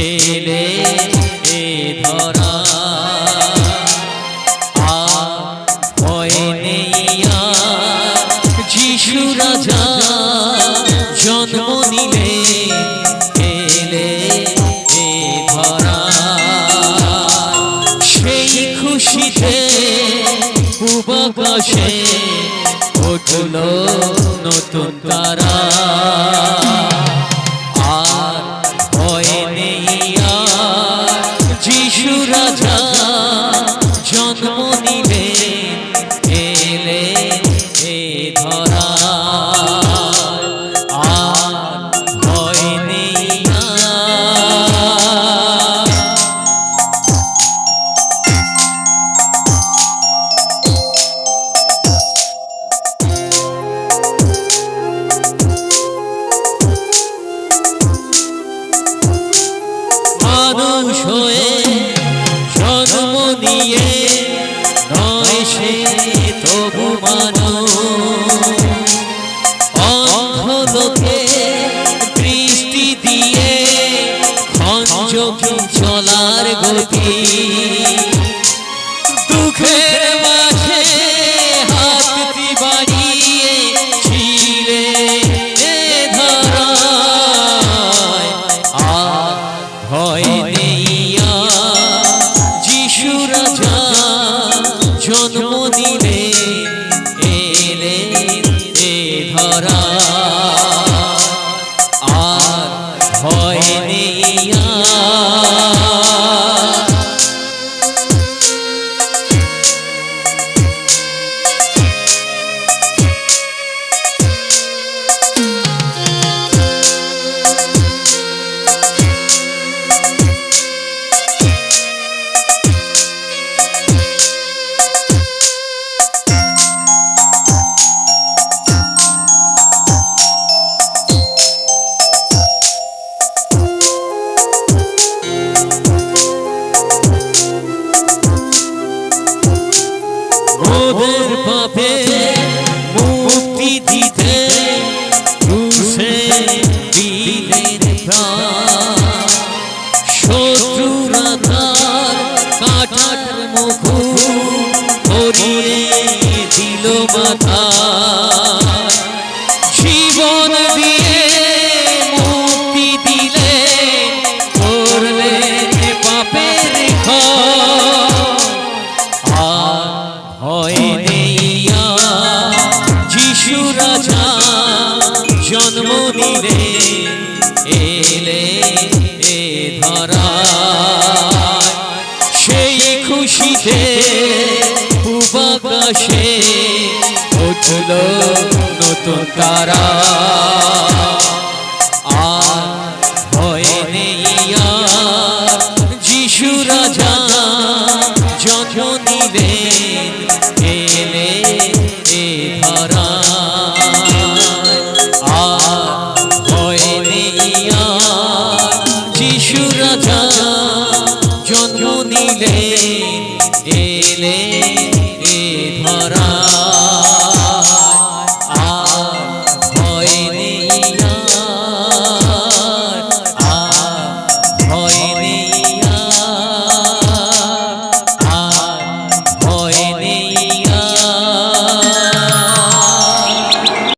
এলে এ ধরা ভয় নেই আর যিশু রাজা জন্ম নিলে এলে এ ধরা সেই খুশিতে পূব আকাশে উঠল নতুন তারা আর ভয় নেই আর যিশু রাজা জন্ম নিলে এলে এ ধরা আর ভয় নেই মানুষ হয়ে জন্ম নিয়ে নয় সে তবু মানুষ অন্ধ লোকে দৃষ্টি দিয়ে খঞ্জকে চলার গতি দুঃখের মাঝে হাতটি বাড়িয়ে ছিলে ধরায় আর ভয় নেই আর যিশু রাজা জন্ম নিলে এলে এ ধরা আর ভয় নেই ওদের পাপে মুক্তি দিতে ক্রুশে দিলেন প্রাণ শত্রুরা তার কাটার মুকুট পরিয়ে দিল মাথা জীবন দিয়ে মুক্তি দিলে করলেন পাপের ভয় নেই আর যিশু রাজা জন্ম নিলে এলে এ ধরা সেই খুশিতে পূব আকাশে উঠল নতুন তারা